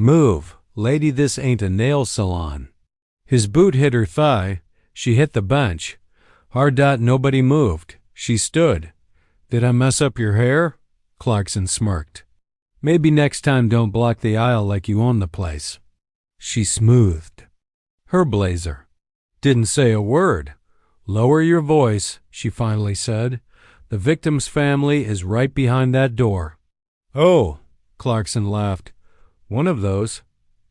Move, lady, this ain't a nail salon. His boot hit her thigh. She hit the bench. Hard. Nobody moved. She stood. Did I mess up your hair? Clarkson smirked. Maybe next time don't block the aisle like you own the place. She smoothed her blazer. Didn't say a word. Lower your voice, she finally said. The victim's family is right behind that door. Oh, Clarkson laughed. One of those.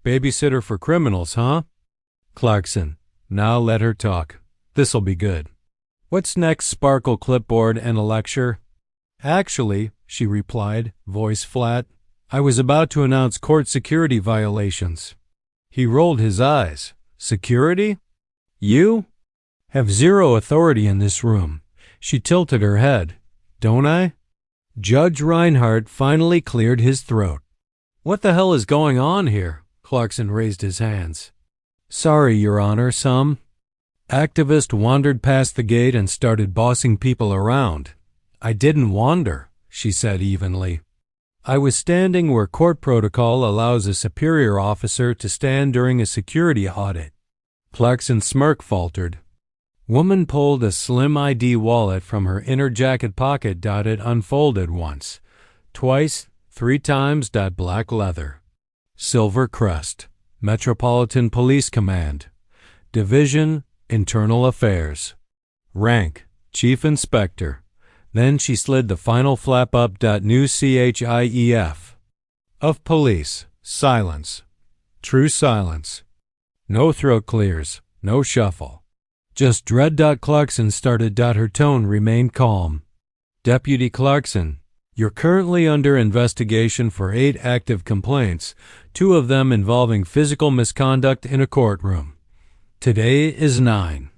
Babysitter for criminals, huh? Clarkson, now let her talk. This'll be good. What's next, sparkle clipboard and a lecture? Actually, she replied, voice flat, I was about to announce court security violations. He rolled his eyes. Security? You? Have zero authority in this room. She tilted her head. Don't I? Judge Reinhardt finally cleared his throat. What the hell is going on here? Clarkson raised his hands. Sorry, Your Honor, some activist wandered past the gate and started bossing people around. I didn't wander, she said evenly. I was standing where court protocol allows a superior officer to stand during a security audit. Clarkson's smirk faltered. Woman pulled a slim ID wallet from her inner jacket pocket. It unfolded once, twice, 3 times. Black leather. Silver crest. Metropolitan Police Command. Division, Internal Affairs. Rank, Chief Inspector. Then she slid the final flap up. New CHIEF. Of police. Silence. True silence. No throat clears. No shuffle. Just dread. Clarkson started. Her tone remained calm. Deputy Clarkson, you're currently under investigation for 8 active complaints, 2 of them involving physical misconduct in a courtroom. Today is 9.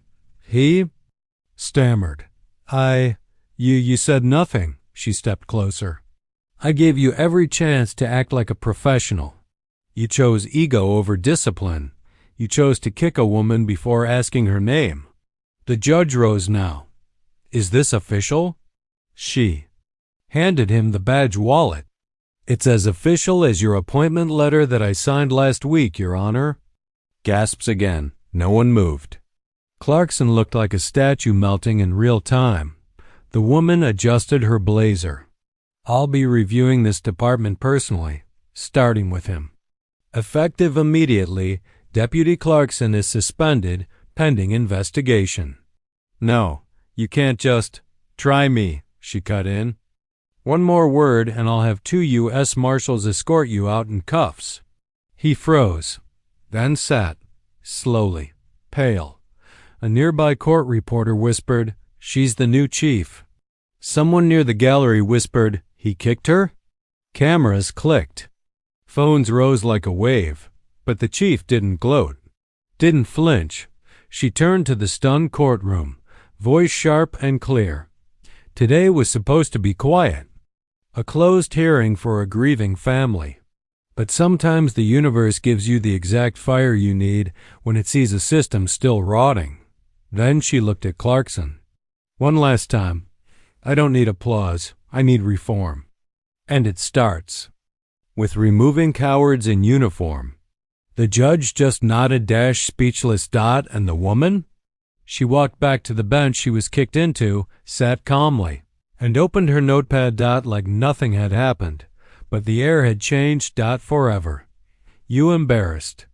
He stammered. You said nothing. She stepped closer. I gave you every chance to act like a professional. You chose ego over discipline. You chose to kick a woman before asking her name. The judge rose now. Is this official? She handed him the badge wallet. It's as official as your appointment letter that I signed last week, Your Honor. Gasps again. No one moved. Clarkson looked like a statue melting in real time. The woman adjusted her blazer. I'll be reviewing this department personally, starting with him. Effective immediately, Deputy Clarkson is suspended pending investigation. No, you can't just try me, she cut in. One more word and I'll have 2 U.S. Marshals escort you out in cuffs. He froze, then sat, slowly, pale. A nearby court reporter whispered, She's the new chief. Someone near the gallery whispered, He kicked her? Cameras clicked. Phones rose like a wave, but the chief didn't gloat, didn't flinch. She turned to the stunned courtroom, voice sharp and clear. Today was supposed to be quiet, a closed hearing for a grieving family. But sometimes the universe gives you the exact fire you need when it sees a system still rotting. Then she looked at Clarkson. One last time. I don't need applause. I need reform. And it starts with removing cowards in uniform. The judge just nodded, speechless. And the woman? She walked back to the bench she was kicked into, sat calmly, and opened her notepad. Like nothing had happened, but the air had changed. Forever. You embarrassed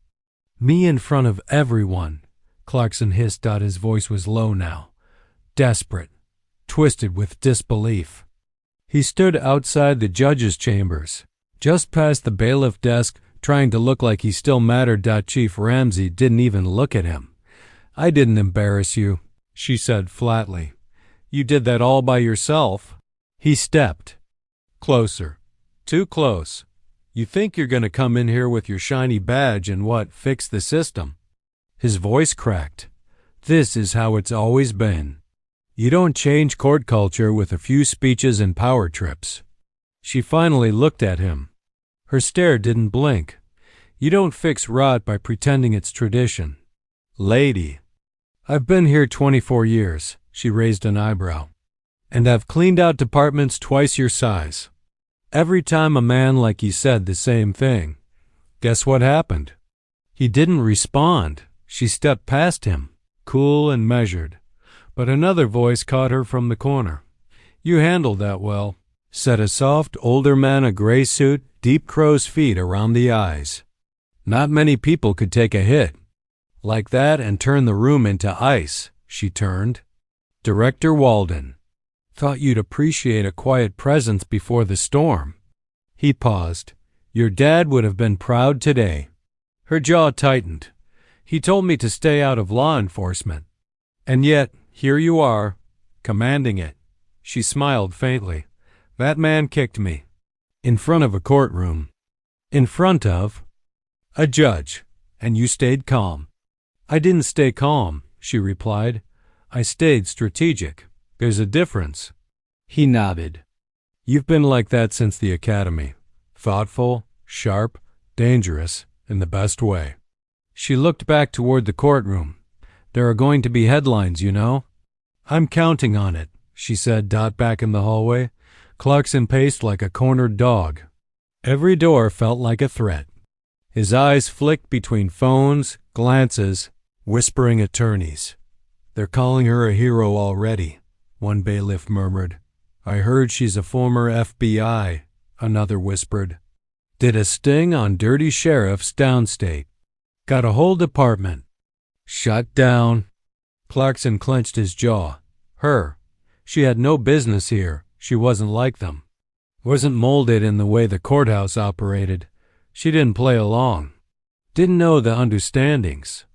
me in front of everyone, Clarkson hissed. His voice was low now, desperate, twisted with disbelief. He stood outside the judge's chambers, just past the bailiff desk, trying to look like he still mattered. Chief Ramsey didn't even look at him. I didn't embarrass you, she said flatly. You did that all by yourself. He stepped closer, too close. You think you're going to come in here with your shiny badge and fix the system? His voice cracked. This is how it's always been. You don't change court culture with a few speeches and power trips. She finally looked at him. Her stare didn't blink. You don't fix rot by pretending it's tradition. Lady. I've been here 24 years, she raised an eyebrow. And I've cleaned out departments twice your size. Every time a man like you said the same thing. Guess what happened? He didn't respond. She stepped past him, cool and measured. But another voice caught her from the corner. You handled that well, said a soft, older man, a gray suit, deep crow's feet around the eyes. Not many people could take a hit like that and turn the room into ice. She turned. Director Walden. Thought you'd appreciate a quiet presence before the storm. He paused. Your dad would have been proud today. Her jaw tightened. He told me to stay out of law enforcement. And yet, here you are, commanding it. She smiled faintly. That man kicked me. In front of a courtroom. In front of a judge. And you stayed calm. I didn't stay calm, she replied. I stayed strategic. There's a difference. He nodded. You've been like that since the academy. Thoughtful, sharp, dangerous, in the best way. She looked back toward the courtroom. There are going to be headlines, you know. I'm counting on it, she said, back in the hallway. Clarkson paced like a cornered dog. Every door felt like a threat. His eyes flicked between phones, glances, whispering attorneys. They're calling her a hero already, one bailiff murmured. I heard she's a former FBI, another whispered. Did a sting on dirty sheriffs downstate. Got a whole department. Shut down. Clarkson clenched his jaw. Her. She had no business here. She wasn't like them. Wasn't molded in the way the courthouse operated. She didn't play along. Didn't know the understandings.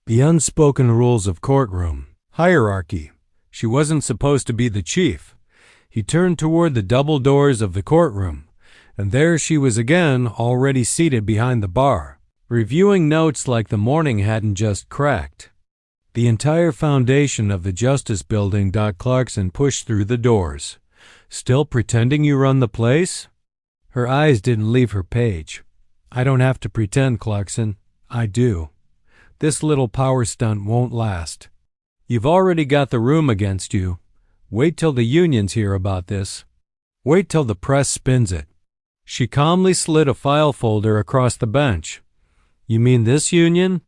The unspoken rules of courtroom. Hierarchy. She wasn't supposed to be the chief. He turned toward the double doors of the courtroom, and there she was again, already seated behind the bar, reviewing notes like the morning hadn't just cracked. The entire foundation of the Justice Building. Clarkson pushed through the doors. Still pretending you run the place? Her eyes didn't leave her page. I don't have to pretend, Clarkson. I do. This little power stunt won't last. You've already got the room against you. Wait till the unions hear about this. Wait till the press spins it. She calmly slid a file folder across the bench. You mean this union?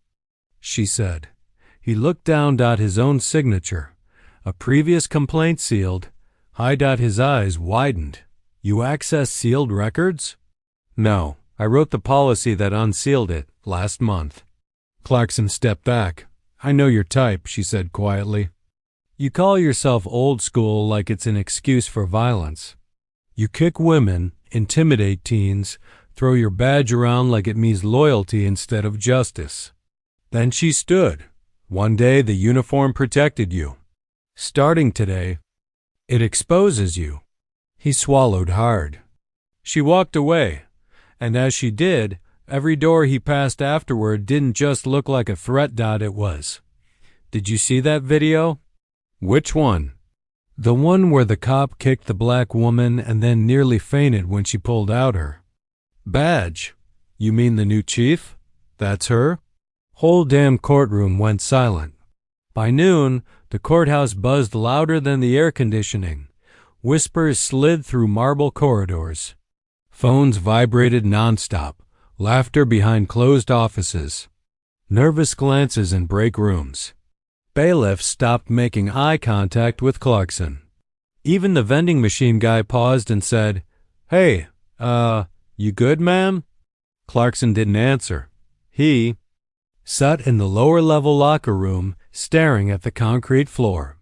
She said. He looked down. His own signature. A previous complaint sealed. High. His eyes widened. You access sealed records? No, I wrote the policy that unsealed it last month. Clarkson stepped back. I know your type, she said quietly. You call yourself old school like it's an excuse for violence. You kick women, intimidate teens, throw your badge around like it means loyalty instead of justice. Then she stood. One day the uniform protected you. Starting today, it exposes you. He swallowed hard. She walked away, and as she did, every door he passed afterward didn't just look like a threat. It was. Did you see that video? Which one? The one where the cop kicked the black woman and then nearly fainted when she pulled out her badge. You mean the new chief? That's her? Whole damn courtroom went silent. By noon, the courthouse buzzed louder than the air conditioning. Whispers slid through marble corridors. Phones vibrated nonstop. Laughter behind closed offices. Nervous glances in break rooms. Bailiffs stopped making eye contact with Clarkson. Even the vending machine guy paused and said, Hey, you good, ma'am? Clarkson didn't answer. He sat in the lower-level locker room, staring at the concrete floor.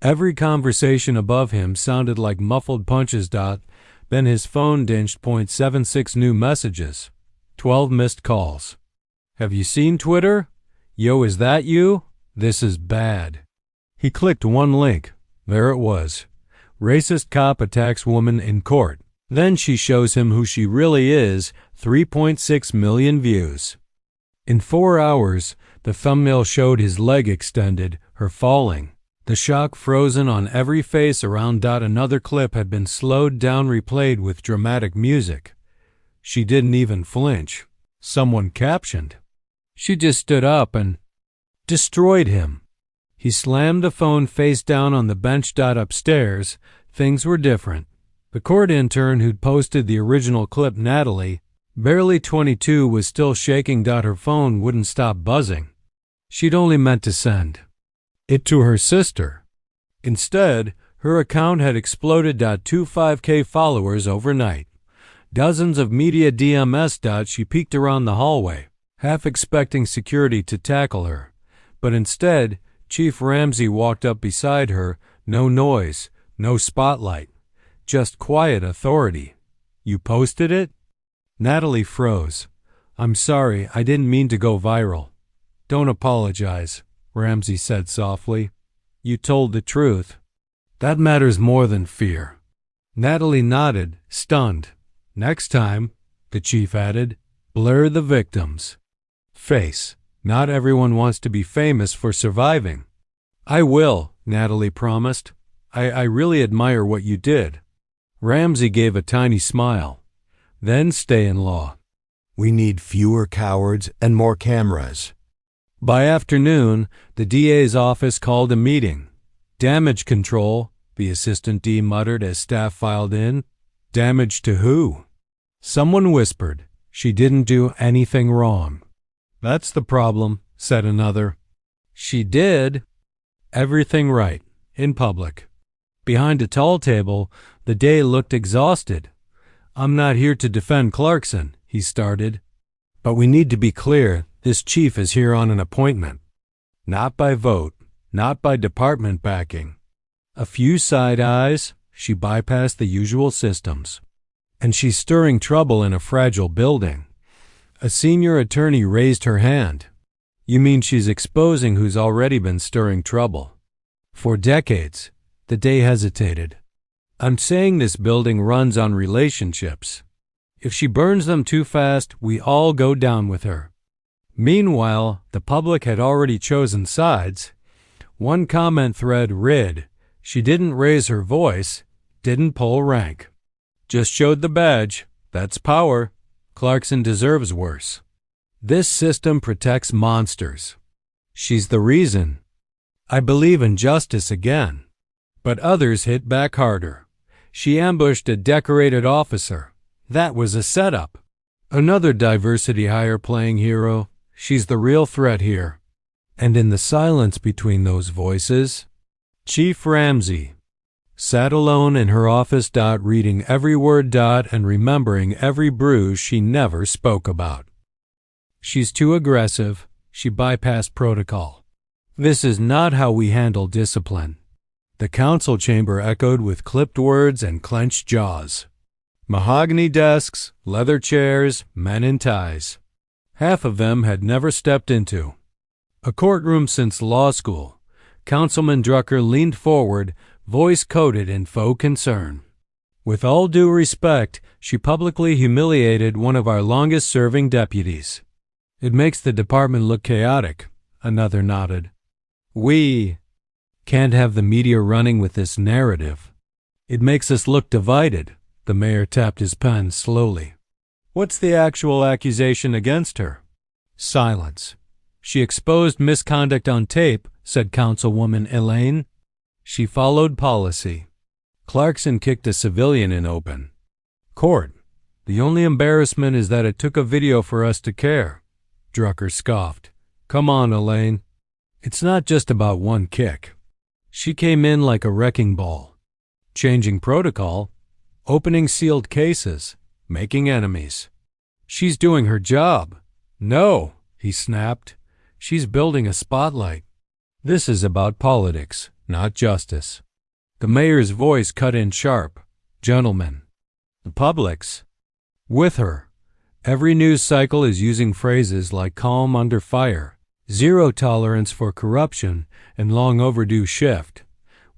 Every conversation above him sounded like muffled punches. Then his phone dinged. 0.76 new messages. 12 missed calls. Have you seen Twitter? Yo, is that you? This is bad. He clicked one link. There it was. Racist cop attacks woman in court. Then she shows him who she really is. 3.6 million views. In 4 hours, the thumbnail showed his leg extended, her falling. The shock frozen on every face around. Another clip had been slowed down, replayed with dramatic music. She didn't even flinch. Someone captioned. She just stood up and destroyed him. He slammed the phone face down on the bench. Upstairs, things were different. The court intern who'd posted the original clip, Natalie, Barely 22 was still shaking. Her phone wouldn't stop buzzing. She'd only meant to send it to her sister. Instead, her account had exploded. 25K followers overnight. Dozens of media DMs. She peeked around the hallway, half expecting security to tackle her. But instead, Chief Ramsey walked up beside her. No noise, no spotlight, just quiet authority. You posted it? Natalie froze. I'm sorry, I didn't mean to go viral. Don't apologize, Ramsey said softly. You told the truth. That matters more than fear. Natalie nodded, stunned. Next time, the chief added, blur the victim's face. Not everyone wants to be famous for surviving. I will, Natalie promised. I really admire what you did. Ramsey gave a tiny smile. Then stay in law. We need fewer cowards and more cameras. By afternoon, the DA's office called a meeting. Damage control, the assistant D muttered as staff filed in. Damage to who? Someone whispered. She didn't do anything wrong. That's the problem, said another. She did everything right, in public. Behind a tall table, the DA looked exhausted. I'm not here to defend Clarkson, he started. But we need to be clear, this chief is here on an appointment. Not by vote, not by department backing. A few side eyes, she bypassed the usual systems. And she's stirring trouble in a fragile building. A senior attorney raised her hand. You mean she's exposing who's already been stirring trouble? For decades, the DA hesitated. I'm saying this building runs on relationships. If she burns them too fast, we all go down with her. Meanwhile, the public had already chosen sides. One comment thread read, she didn't raise her voice, didn't pull rank. Just showed the badge. That's power. Clarkson deserves worse. This system protects monsters. She's the reason. I believe in justice again. But others hit back harder. She ambushed a decorated officer. That was a setup. Another diversity hire playing hero. She's the real threat here. And in the silence between those voices, Chief Ramsey sat alone in her office. Reading every word. And remembering every bruise she never spoke about. She's too aggressive. She bypassed protocol. This is not how we handle discipline. The council chamber echoed with clipped words and clenched jaws. Mahogany desks, leather chairs, men in ties. Half of them had never stepped into a courtroom since law school. Councilman Drucker leaned forward, voice coated in faux concern. With all due respect, she publicly humiliated one of our longest-serving deputies. It makes the department look chaotic, another nodded. We can't have the media running with this narrative. It makes us look divided. The mayor tapped his pen slowly. What's the actual accusation against her? Silence. She exposed misconduct on tape, said Councilwoman Elaine. She followed policy. Clarkson kicked a civilian in open court. The only embarrassment is that it took a video for us to care. Drucker scoffed. Come on, Elaine. It's not just about one kick. She came in like a wrecking ball. Changing protocol, opening sealed cases, making enemies. She's doing her job. No, he snapped. She's building a spotlight. This is about politics, not justice. The mayor's voice cut in sharp. Gentlemen, the public's with her. Every news cycle is using phrases like calm under fire, zero tolerance for corruption, and long overdue shift.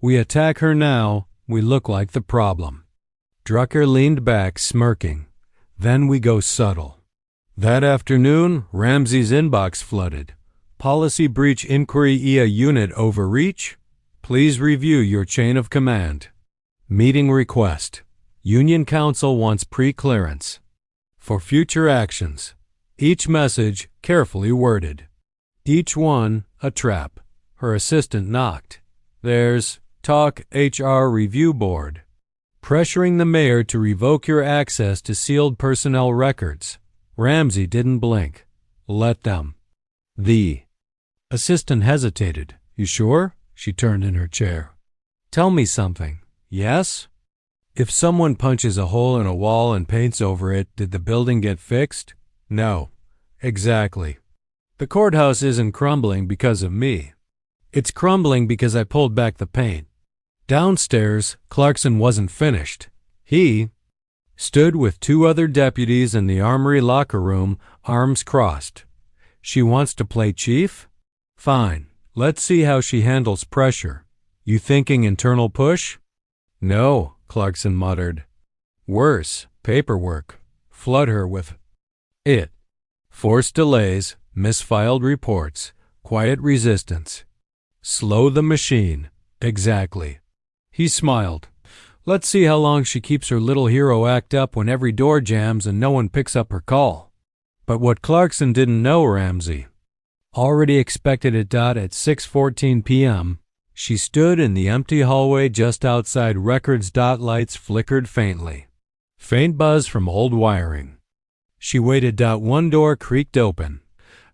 We attack her now, we look like the problem. Drucker leaned back, smirking. Then we go subtle. That afternoon, Ramsey's inbox flooded. Policy breach inquiry EA unit overreach? Please review your chain of command. Meeting request. Union Council wants pre-clearance. For future actions. Each message carefully worded. Each one a trap. Her assistant knocked. There's Talk HR Review Board. Pressuring the mayor to revoke your access to sealed personnel records. Ramsey didn't blink. Let them. The assistant hesitated. You sure? She turned in her chair. Tell me something. Yes? If someone punches a hole in a wall and paints over it, did the building get fixed? No. Exactly. The courthouse isn't crumbling because of me. It's crumbling because I pulled back the paint. Downstairs, Clarkson wasn't finished. He stood with two other deputies in the armory locker room, arms crossed. She wants to play chief? Fine. Let's see how she handles pressure. You thinking internal push? No, Clarkson muttered. Worse, paperwork. Flood her with it. Forced delays, misfiled reports, quiet resistance. Slow the machine. Exactly. He smiled. Let's see how long she keeps her little hero act up when every door jams and no one picks up her call. But what Clarkson didn't know, Ramsey already expected it. At 6:14 p.m., she stood in the empty hallway just outside records. Lights flickered faintly. Faint buzz from old wiring. She waited. One door creaked open.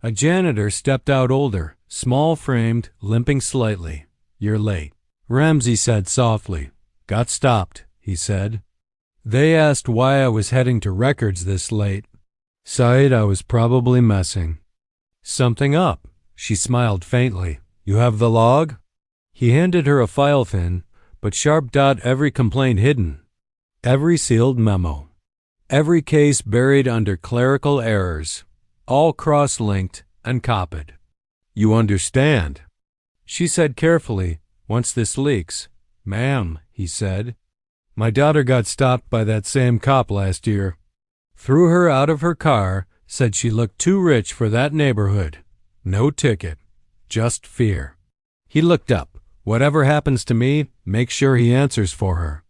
A janitor stepped out, older, small-framed, limping slightly. You're late, Ramsey said softly. Got stopped, he said. They asked why I was heading to records this late. Sighed I was probably messing something up. She smiled faintly. You have the log? He handed her a file, thin but sharp. Every complaint hidden. Every sealed memo. Every case buried under clerical errors. All cross-linked and copied. You understand, she said carefully. Once this leaks. Ma'am, he said. My daughter got stopped by that same cop last year. Threw her out of her car, said she looked too rich for that neighborhood. No ticket, just fear. He looked up. Whatever happens to me, make sure he answers for her.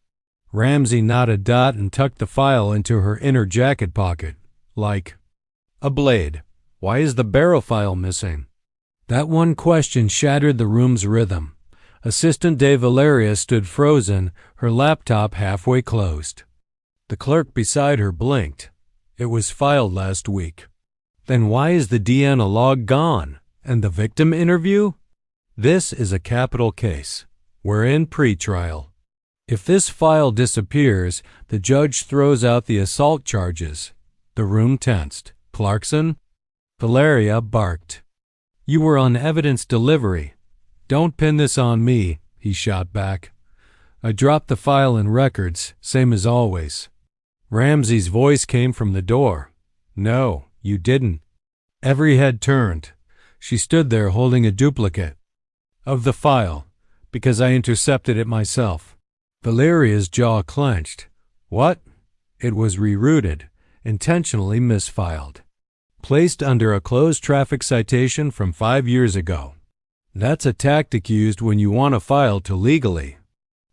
Ramsey nodded. And tucked the file into her inner jacket pocket. Like a blade. Why is the barrel file missing? That one question shattered the room's rhythm. Assistant De Valeria stood frozen, her laptop halfway closed. The clerk beside her blinked. It was filed last week. Then why is the Deanna log gone? And the victim interview? This is a capital case. We're in pretrial. If this file disappears, the judge throws out the assault charges. The room tensed. Clarkson? Valeria barked. You were on evidence delivery. Don't pin this on me, he shot back. I dropped the file in records, same as always. Ramsey's voice came from the door. No, you didn't. Every head turned. She stood there holding a duplicate of the file, because I intercepted it myself. Valeria's jaw clenched. What? It was rerouted, intentionally misfiled. Placed under a closed traffic citation from 5 years ago. That's a tactic used when you want a file to legally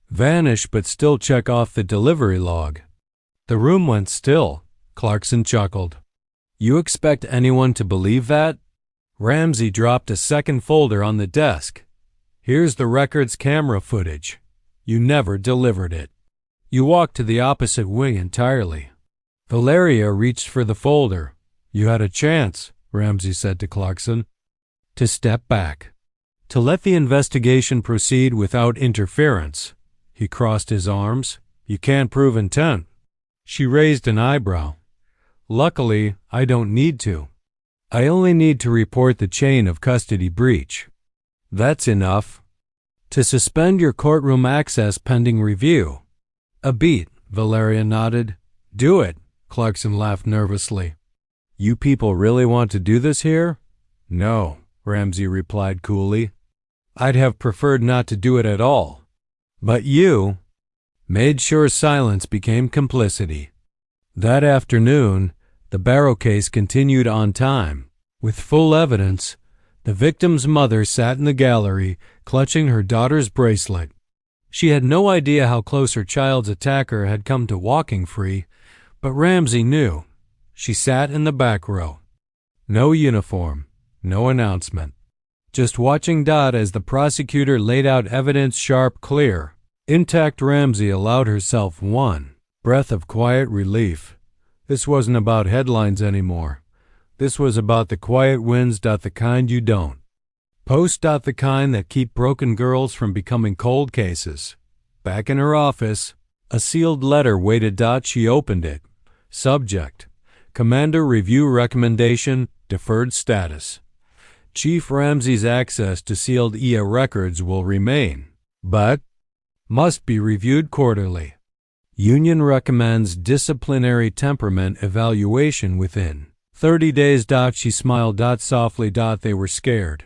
vanish but still check off the delivery log. The room went still. Clarkson chuckled. You expect anyone to believe that? Ramsey dropped a second folder on the desk. Here's the record's camera footage. You never delivered it. You walked to the opposite wing entirely. Valeria reached for the folder. You had a chance, Ramsey said to Clarkson, to step back. To let the investigation proceed without interference. He crossed his arms. You can't prove intent. She raised an eyebrow. Luckily, I don't need to. I only need to report the chain of custody breach. That's enough. To suspend your courtroom access pending review. A beat, Valeria nodded. Do it, Clarkson laughed nervously. You people really want to do this here? No, Ramsey replied coolly. I'd have preferred not to do it at all. But you made sure silence became complicity. That afternoon, the Barrow case continued on time. With full evidence, the victim's mother sat in the gallery, clutching her daughter's bracelet. She had no idea how close her child's attacker had come to walking free, but Ramsey knew. She sat in the back row. No uniform, no announcement. Just watching. As the prosecutor laid out evidence sharp, clear, intact, Ramsey allowed herself one breath of quiet relief. This wasn't about headlines anymore. This was about the quiet wins. The kind you don't post. The kind that keep broken girls from becoming cold cases. Back in her office, a sealed letter waited. She opened it. Subject: Commander Review Recommendation, Deferred Status. Chief Ramsey's access to sealed EA records will remain, but must be reviewed quarterly. Union recommends disciplinary temperament evaluation within 30 days. She smiled softly. They were scared.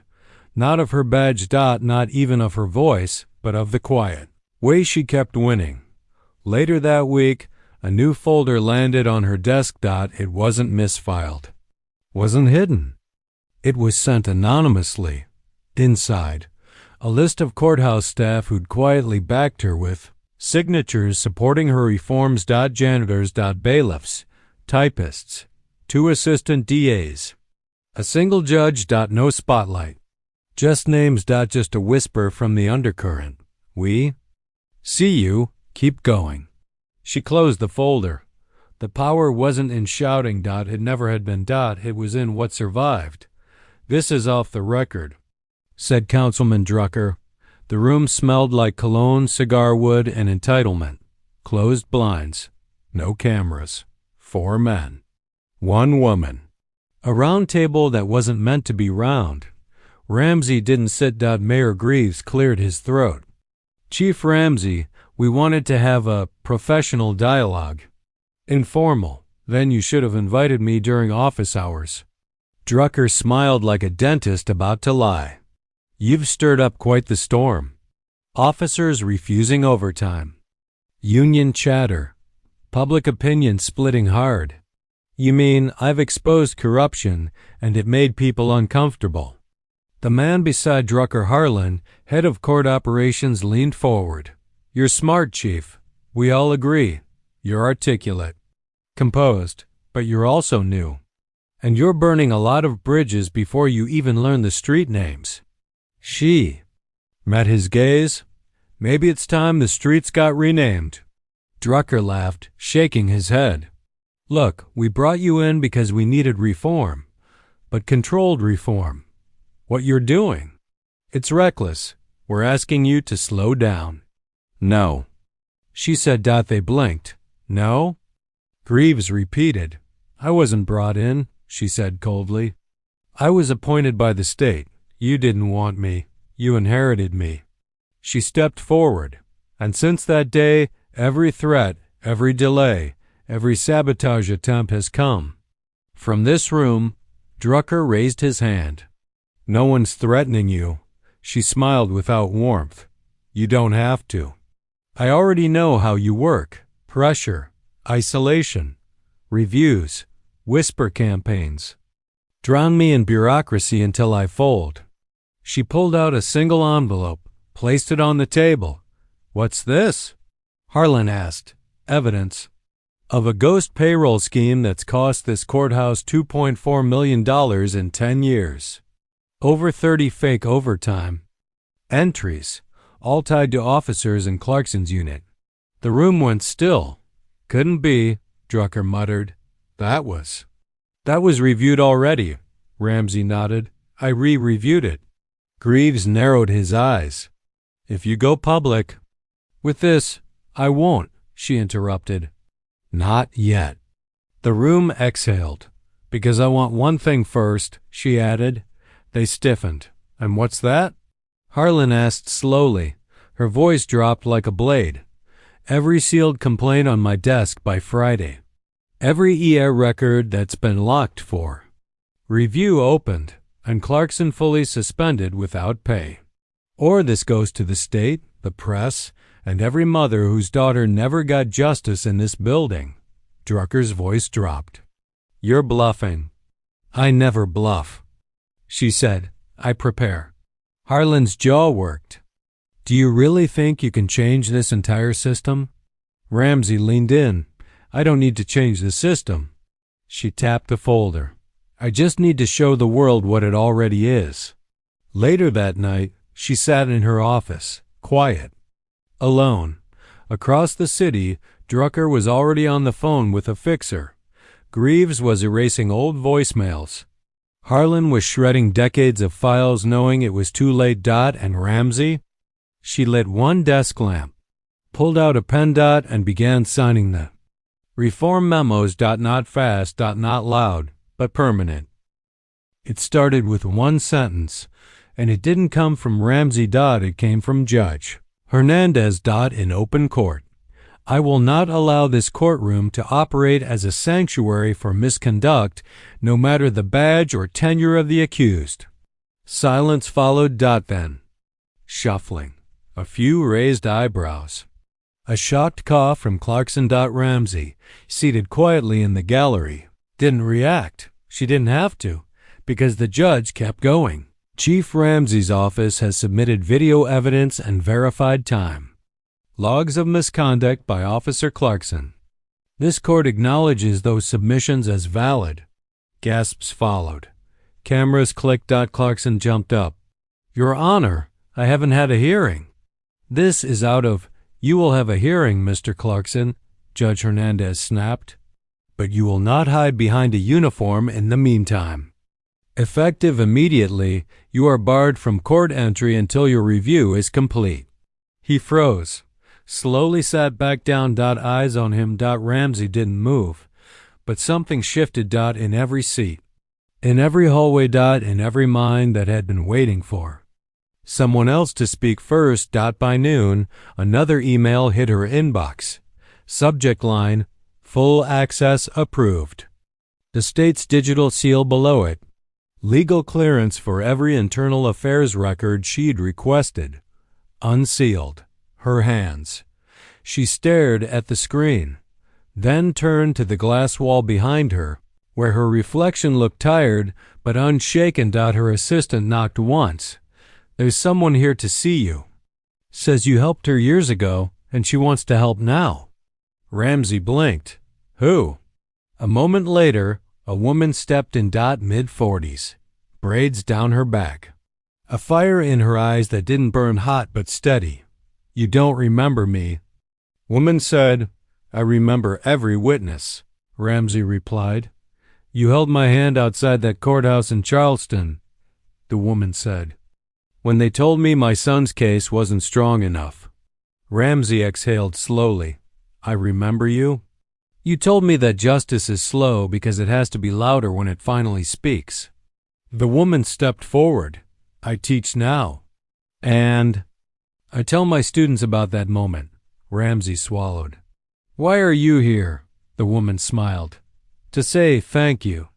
Not of her badge. Not even of her voice, but of the quiet way she kept winning. Later that week, a new folder landed on her desk. It wasn't misfiled. Wasn't hidden. It was sent anonymously. Inside, a list of courthouse staff who'd quietly backed her with signatures supporting her reforms. Janitors. Bailiffs. Typists. 2 assistant DAs. A single judge. No spotlight. Just names. Just a whisper from the undercurrent. We see you. Keep going. She closed the folder. The power wasn't in shouting. It never had been. It was in what survived. "This is off the record," said Councilman Drucker. The room smelled like cologne, cigar wood, and entitlement. Closed blinds. No cameras. 4 men. 1 woman. A round table that wasn't meant to be round. Ramsey didn't sit. Mayor Greaves cleared his throat. "Chief Ramsey, we wanted to have a professional dialogue. Informal. Then you should have invited me during office hours." Drucker smiled like a dentist about to lie. "You've stirred up quite the storm. Officers refusing overtime. Union chatter. Public opinion splitting hard. You mean I've exposed corruption and it made people uncomfortable?" The man beside Drucker, Harlan, head of court operations, leaned forward. "You're smart, Chief. We all agree. You're articulate. Composed. But you're also new. And you're burning a lot of bridges before you even learn the street names." She met his gaze. "Maybe it's time the streets got renamed." Drucker laughed, shaking his head. "Look, we brought you in because we needed reform, but controlled reform. What you're doing, it's reckless. We're asking you to slow down." "No," she said. They blinked. "No?" Greaves repeated. "I wasn't brought in," she said coldly. "I was appointed by the state. You didn't want me. You inherited me." She stepped forward, and since that day, every threat, every delay, every sabotage attempt has come. From this room, Drucker raised his hand. "No one's threatening you." She smiled without warmth. "You don't have to. I already know how you work. Pressure, isolation, reviews, whisper campaigns. Drown me in bureaucracy until I fold." She pulled out a single envelope, placed it on the table. "What's this?" Harlan asked. "Evidence of a ghost payroll scheme that's cost this courthouse $2.4 million in 10 years. Over 30 fake overtime entries, all tied to officers in Clarkson's unit." The room went still. "Couldn't be," Drucker muttered. That was reviewed already." Ramsey nodded. "I re-reviewed it." Greaves narrowed his eyes. "If you go public with this—" "I won't," she interrupted. "Not yet." The room exhaled. "Because I want one thing first," she added. They stiffened. "And what's that?" Harlan asked slowly. Her voice dropped like a blade. "Every sealed complaint on my desk by Friday. Every EA record that's been locked for review opened, and Clarkson fully suspended without pay. Or this goes to the state, the press, and every mother whose daughter never got justice in this building." Drucker's voice dropped. "You're bluffing." "I never bluff," she said. "I prepare." Harlan's jaw worked. "Do you really think you can change this entire system?" Ramsey leaned in. "I don't need to change the system." She tapped the folder. "I just need to show the world what it already is." Later that night, she sat in her office, quiet, alone. Across the city, Drucker was already on the phone with a fixer. Greaves was erasing old voicemails. Harlan was shredding decades of files knowing it was too late. And Ramsey? She lit one desk lamp, pulled out a pen. And began signing the reform memos. Not fast. Not loud, but permanent. It started with one sentence, and it didn't come from Ramsey. It came from Judge Hernandez. In open court. I will not allow this courtroom to operate as a sanctuary for misconduct, no matter the badge or tenure of the accused. Silence followed. Then shuffling, a few raised eyebrows, a shocked cough from Clarkson. Ramsey, seated quietly in the gallery, didn't react. She didn't have to, because the judge kept going. Chief Ramsey's office has submitted video evidence and verified time. Logs of misconduct by Officer Clarkson. This court acknowledges those submissions as valid. Gasps followed. Cameras clicked. Clarkson jumped up. Your Honor, I haven't had a hearing. This is out of. You will have a hearing, Mr. Clarkson, Judge Hernandez snapped. But you will not hide behind a uniform in the meantime. Effective immediately, you are barred from court entry until your review is complete. He froze. Slowly sat back down. Eyes on him. Ramsey didn't move, but something shifted. In every seat, in every hallway. In every mind that had been waiting for someone else to speak first. By noon, another email hit her inbox. Subject line: Full access approved. The state's digital seal below it. Legal clearance for every internal affairs record she'd requested. Unsealed. Her hands. She stared at the screen, then turned to the glass wall behind her, where her reflection looked tired but unshaken. Her assistant knocked once. There's someone here to see you. Says you helped her years ago, and she wants to help now. Ramsey blinked. Who? A moment later, a woman stepped in. Mid-40s, braids down her back, a fire in her eyes that didn't burn hot but steady. You don't remember me. Woman said, I remember every witness, Ramsey replied. You held my hand outside that courthouse in Charleston, the woman said, when they told me my son's case wasn't strong enough. Ramsey exhaled slowly. I remember you? You told me that justice is slow because it has to be louder when it finally speaks. The woman stepped forward. I teach now. And I tell my students about that moment. Ramsey swallowed. Why are you here? The woman smiled. To say thank you.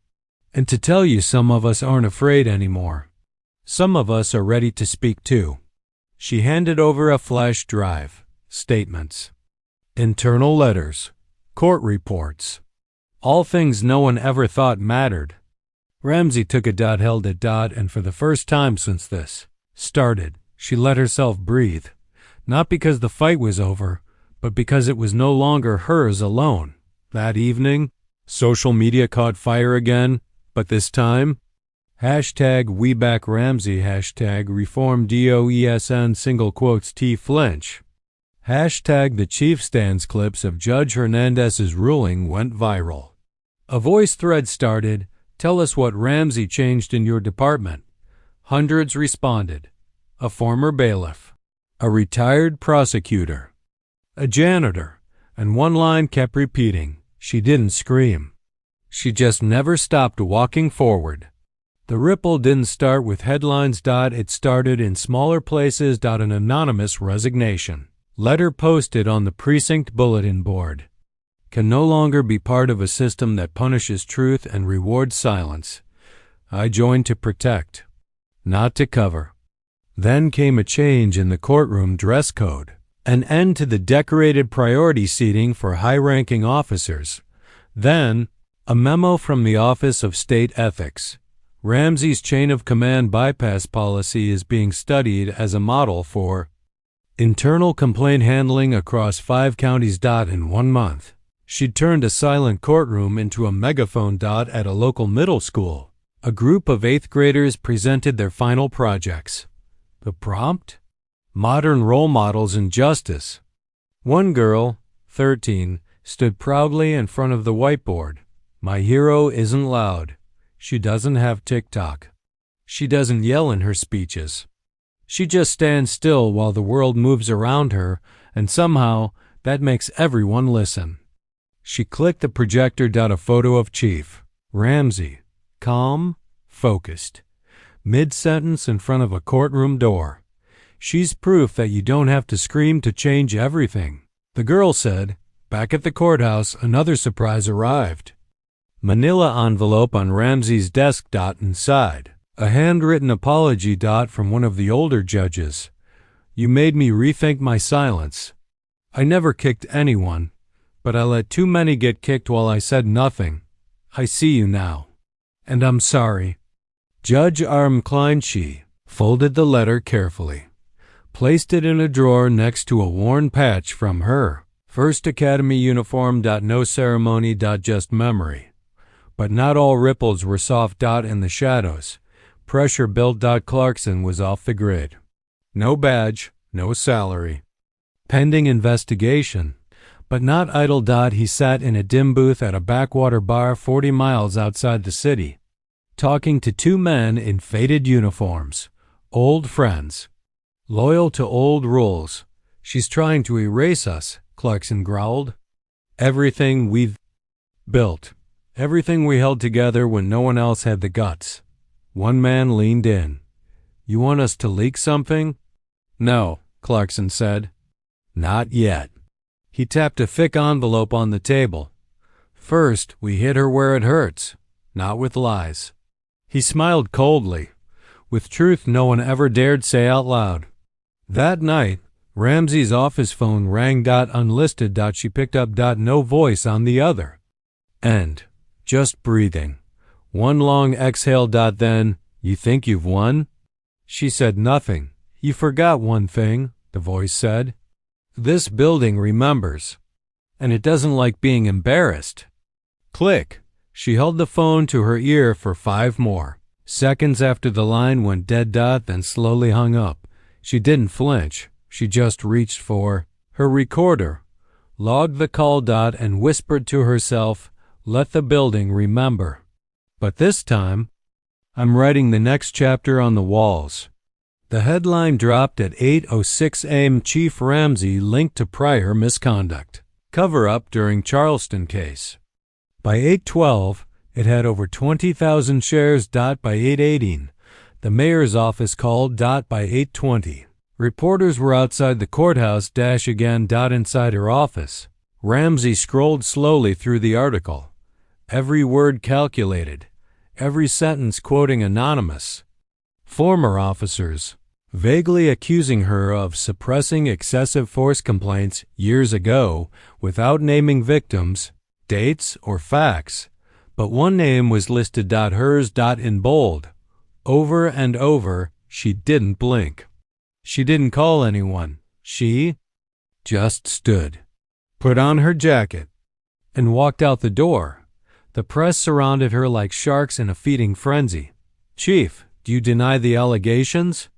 And to tell you some of us aren't afraid anymore. Some of us are ready to speak too. She handed over a flash drive. Statements. Internal letters. Court reports. All things no one ever thought mattered. Ramsey took it. Held it. And for the first time since this started, she let herself breathe. Not because the fight was over, but because it was no longer hers alone. That evening, social media caught fire again, but this time, #WeBackRamsey, #ReformDoesn, single quotes T flinch. #The chief stands clips of Judge Hernandez's ruling went viral. A voice thread started, tell us what Ramsey changed in your department. Hundreds responded. A former bailiff, a retired prosecutor, a janitor, and one line kept repeating. She didn't scream. She just never stopped walking forward. The ripple didn't start with headlines. It started in smaller places. An anonymous resignation letter posted on the precinct bulletin board. Can no longer be part of a system that punishes truth and rewards silence. I joined to protect, not to cover. Then came a change in the courtroom dress code, an end to the decorated priority seating for high-ranking officers. Then, a memo from the Office of State Ethics. Ramsey's chain of command bypass policy is being studied as a model for internal complaint handling across 5 counties. In 1 month, she'd turned a silent courtroom into a megaphone. At a local middle school, a group of 8th graders presented their final projects. The prompt? Modern role models in justice. One girl, 13, stood proudly in front of the whiteboard. My hero isn't loud. She doesn't have TikTok. She doesn't yell in her speeches. She just stands still while the world moves around her, and somehow that makes everyone listen. She clicked the projector. A photo of Chief Ramsey, calm, focused, mid-sentence in front of a courtroom door. She's proof that you don't have to scream to change everything. The girl said, back at the courthouse, another surprise arrived. Manila envelope on Ramsey's desk. Inside, a handwritten apology. From one of the older judges. You made me rethink my silence. I never kicked anyone, but I let too many get kicked while I said nothing. I see you now. And I'm sorry. Judge Arm Kleinschie folded the letter carefully, placed it in a drawer next to a worn patch from her First Academy uniform. No ceremony. Just memory. But not all ripples were soft. In the shadows, pressure built. Clarkson was off the grid. No badge, no salary. Pending investigation, but not idle. He sat in a dim booth at a backwater bar 40 miles outside the city, talking to two men in faded uniforms, old friends, loyal to old rules. She's trying to erase us, Clarkson growled. Everything we've built. Everything we held together when no one else had the guts. One man leaned in. You want us to leak something? No, Clarkson said. Not yet. He tapped a thick envelope on the table. First, we hit her where it hurts, not with lies. He smiled coldly, with truth no one ever dared say out loud. That night, Ramsey's office phone rang. Unlisted. She picked up. No voice on the other end. Just breathing. One long exhale. Then, you think you've won? She said nothing. You forgot one thing, the voice said. This building remembers, and it doesn't like being embarrassed. Click. She held the phone to her ear for 5 more seconds after the line went dead. Then slowly hung up. She didn't flinch. She just reached for her recorder, logged the call. And whispered to herself, let the building remember. But this time, I'm writing the next chapter on the walls. The headline dropped at 8:06 a.m. Chief Ramsey linked to prior misconduct. Cover-up during Charleston case. By 8:12, it had over 20,000 shares. By 8:18, the mayor's office called. By 8:20, reporters were outside the courthouse. Again. Inside her office, Ramsey scrolled slowly through the article. Every word calculated, every sentence quoting anonymous former officers, vaguely accusing her of suppressing excessive force complaints years ago without naming victims, dates, or facts. But one name was listed. Hers. In bold. Over and over, she didn't blink. She didn't call anyone. She just stood, put on her jacket, and walked out the door. The press surrounded her like sharks in a feeding frenzy. Chief, do you deny the allegations?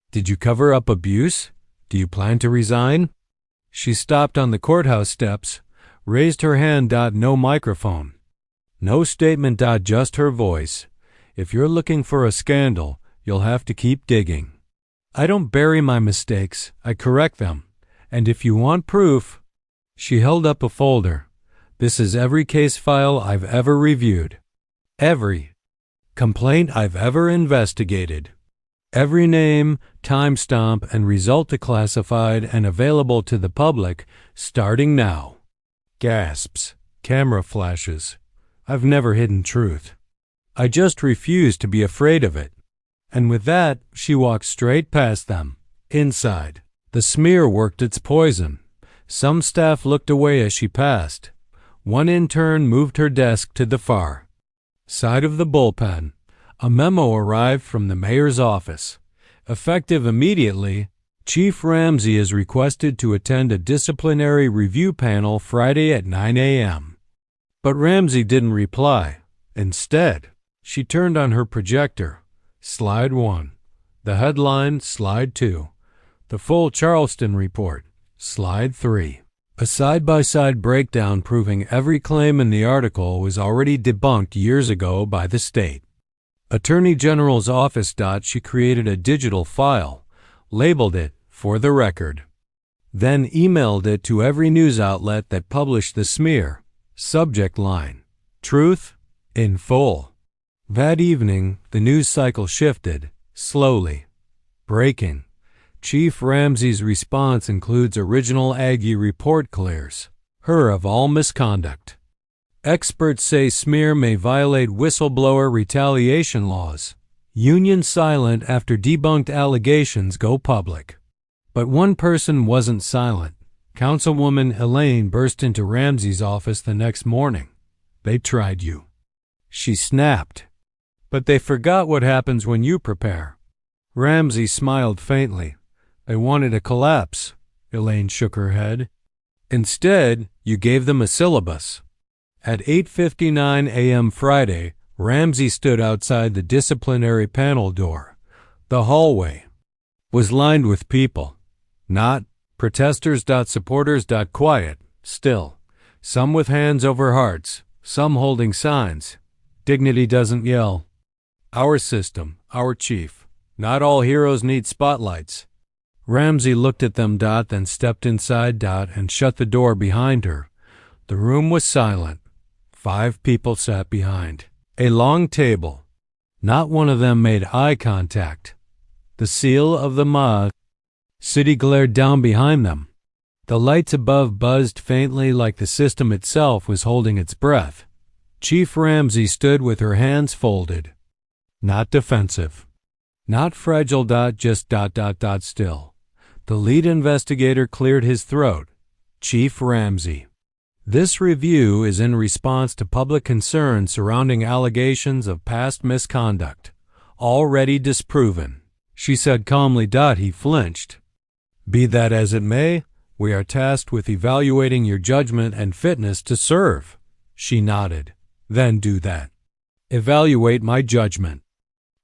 Did you cover up abuse? Do you plan to resign? She stopped on the courthouse steps, raised her hand. No microphone. No statement. Just her voice. If you're looking for a scandal, you'll have to keep digging. I don't bury my mistakes, I correct them. And if you want proof. She held up a folder. This is every case file I've ever reviewed. Every complaint I've ever investigated. Every name, timestamp, and result declassified and available to the public starting now. Gasps, camera flashes. I've never hidden truth. I just refuse to be afraid of it. And with that, she walked straight past them. Inside, the smear worked its poison. Some staff looked away as she passed. One intern moved her desk to the far side of the bullpen. A memo arrived from the mayor's office. Effective immediately, Chief Ramsey is requested to attend a disciplinary review panel Friday at 9 a.m. But Ramsey didn't reply. Instead, she turned on her projector. Slide 1. The headline, Slide 2. The full Charleston report, Slide 3. A side-by-side breakdown proving every claim in the article was already debunked years ago by the state. Attorney General's office. She created a digital file, labeled it "For the Record," then emailed it to every news outlet that published the smear. Subject line: Truth in full. That evening, the news cycle shifted, slowly. Breaking. Chief Ramsey's response includes original Aggie report clears her of all misconduct. Experts say smear may violate whistleblower retaliation laws. Union silent after debunked allegations go public. But one person wasn't silent. Councilwoman Elaine burst into Ramsey's office the next morning. "They tried you," she snapped. "But they forgot what happens when you prepare." Ramsey smiled faintly. "They wanted a collapse." Elaine shook her head. "Instead, you gave them a syllabus." At 8:59 a.m. Friday, Ramsey stood outside the disciplinary panel door. The hallway was lined with people. Not protesters. Supporters. Quiet, still. Some with hands over hearts, some holding signs. "Dignity doesn't yell. Our system, our chief. Not all heroes need spotlights." Ramsey looked at them. Then stepped inside. And shut the door behind her. The room was silent. 5 people sat behind a long table. Not one of them made eye contact. The seal of the mob. City glared down behind them. The lights above buzzed faintly like the system itself was holding its breath. Chief Ramsey stood with her hands folded. Not defensive. Not fragile. Just still. The lead investigator cleared his throat. "Chief Ramsey, this review is in response to public concern surrounding allegations of past misconduct, already disproven," she said calmly. He flinched. "Be that as it may, we are tasked with evaluating your judgment and fitness to serve." She nodded. "Then do that. Evaluate my judgment."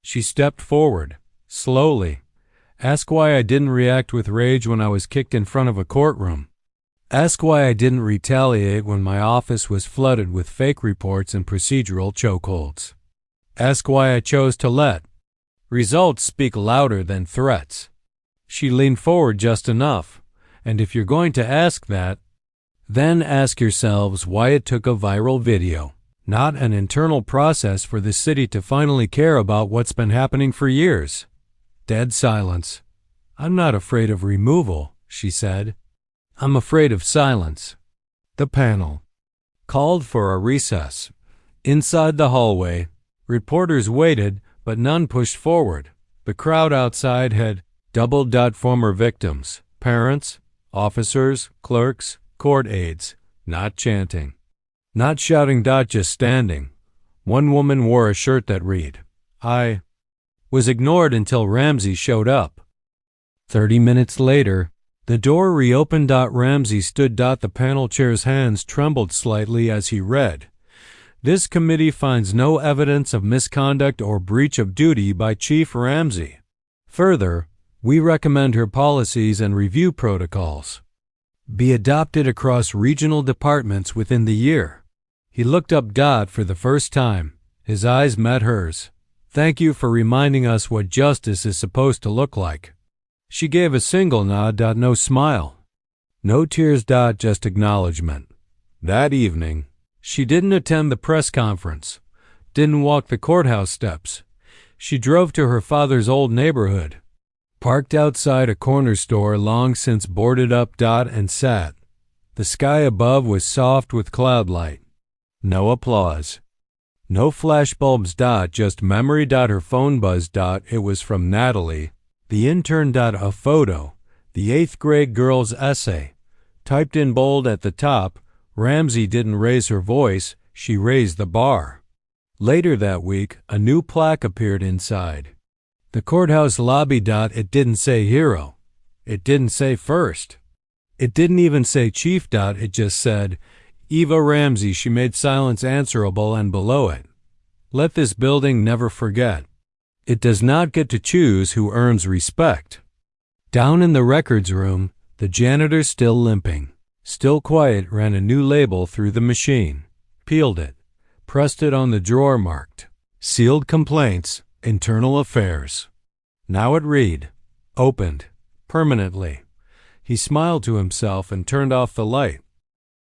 She stepped forward, slowly. "Ask why I didn't react with rage when I was kicked in front of a courtroom. Ask why I didn't retaliate when my office was flooded with fake reports and procedural chokeholds. Ask why I chose to let results speak louder than threats." She leaned forward just enough. "And if you're going to ask that, then ask yourselves why it took a viral video, not an internal process for the city to finally care about what's been happening for years." Dead silence. "I'm not afraid of removal," she said. "I'm afraid of silence." The panel called for a recess. Inside the hallway, reporters waited, but none pushed forward. The crowd outside had doubled. Former victims, parents, officers, clerks, court aides, not chanting, not shouting. Just standing. One woman wore a shirt that read, "I," was ignored until Ramsey showed up. 30 minutes later, the door reopened. Ramsey stood. The panel chair's hands trembled slightly as he read, "This committee finds no evidence of misconduct or breach of duty by Chief Ramsey. Further, we recommend her policies and review protocols be adopted across regional departments within the year." He looked up. For the first time, his eyes met hers. "Thank you for reminding us what justice is supposed to look like." She gave a single nod. No smile. No tears. Just acknowledgement. That evening, she didn't attend the press conference, didn't walk the courthouse steps. She drove to her father's old neighborhood, parked outside a corner store long since boarded up. And sat. The sky above was soft with cloud light. No applause. No flashbulbs. Just memory. Her phone buzzed. It was from Natalie, the intern. A photo, the 8th grade girl's essay. Typed in bold at the top, Ramsey didn't raise her voice, she raised the bar. Later that week, a new plaque appeared inside the courthouse lobby. It didn't say hero. It didn't say first. It didn't even say chief. It just said, "Eva Ramsey, she made silence answerable," and below it, "Let this building never forget. It does not get to choose who earns respect." Down in the records room, the janitor still limping. Still Quiet ran a new label through the machine, peeled it, pressed it on the drawer marked Sealed Complaints, Internal Affairs. Now it read, Opened, permanently. He smiled to himself and turned off the light.